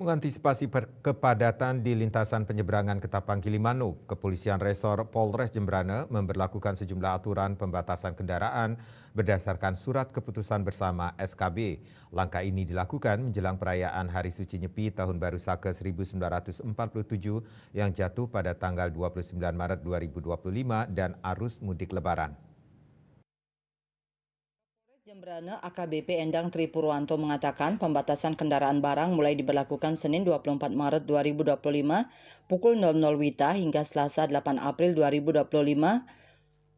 Mengantisipasi kepadatan di lintasan penyeberangan Ketapang Gilimanuk, Kepolisian Resor Polres Jembrane memberlakukan sejumlah aturan pembatasan kendaraan berdasarkan surat keputusan bersama SKB. Langkah ini dilakukan menjelang perayaan Hari Suci Nyepi Tahun Baru Saka 1947 yang jatuh pada tanggal 29 Maret 2025 dan arus mudik Lebaran. Jembrane AKBP Endang Tripurwanto mengatakan pembatasan kendaraan barang mulai diberlakukan Senin 24 Maret 2025 pukul 00 WITA hingga Selasa 8 April 2025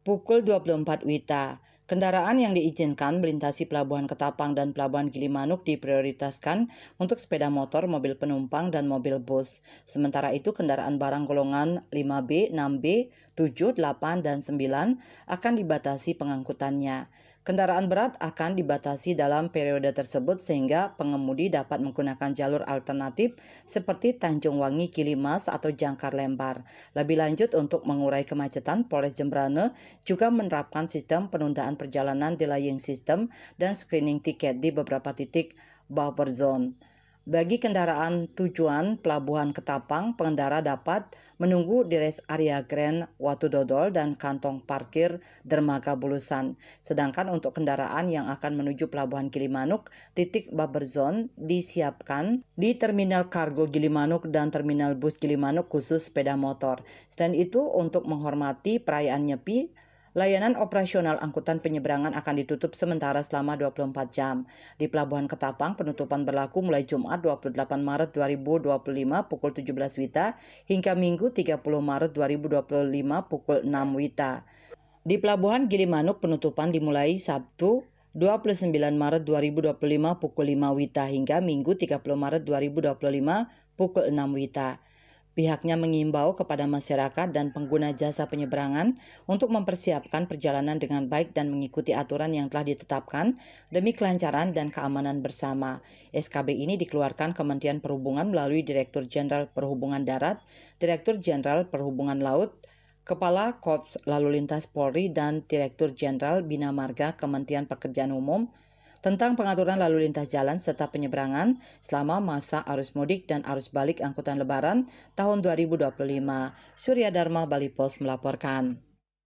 pukul 24 WITA. Kendaraan yang diizinkan melintasi Pelabuhan Ketapang dan Pelabuhan Gilimanuk diprioritaskan untuk sepeda motor, mobil penumpang, dan mobil bus. Sementara itu kendaraan barang golongan 5B, 6B, 7, 8, dan 9 akan dibatasi pengangkutannya. Kendaraan berat akan dibatasi dalam periode tersebut sehingga pengemudi dapat menggunakan jalur alternatif seperti Tanjung Wangi Kilimas atau Jangkar Lembar. Lebih lanjut untuk mengurai kemacetan, Polres Jembrane juga menerapkan sistem penundaan perjalanan delaying system dan screening tiket di beberapa titik buffer zone. Bagi kendaraan tujuan Pelabuhan Ketapang, pengendara dapat menunggu di rest area Grand Watu Dodol dan kantong parkir Dermaga Bulusan. Sedangkan untuk kendaraan yang akan menuju Pelabuhan Gilimanuk, titik buffer zone disiapkan di Terminal Kargo Gilimanuk dan Terminal Bus Gilimanuk khusus sepeda motor. Selain itu, untuk menghormati perayaan Nyepi, layanan operasional angkutan penyeberangan akan ditutup sementara selama 24 jam. Di Pelabuhan Ketapang, penutupan berlaku mulai Jumat 28 Maret 2025 pukul 17 WITA hingga Minggu 30 Maret 2025 pukul 6 WITA. Di Pelabuhan Gilimanuk, penutupan dimulai Sabtu 29 Maret 2025 pukul 5 WITA hingga Minggu 30 Maret 2025 pukul 6 WITA. Pihaknya mengimbau kepada masyarakat dan pengguna jasa penyeberangan untuk mempersiapkan perjalanan dengan baik dan mengikuti aturan yang telah ditetapkan demi kelancaran dan keamanan bersama. SKB ini dikeluarkan Kementerian Perhubungan melalui Direktur Jenderal Perhubungan Darat, Direktur Jenderal Perhubungan Laut, Kepala Korps Lalu Lintas Polri, dan Direktur Jenderal Bina Marga Kementerian Pekerjaan Umum tentang pengaturan lalu lintas jalan serta penyeberangan selama masa arus mudik dan arus balik angkutan lebaran tahun 2025. Surya Dharma Bali Pos melaporkan.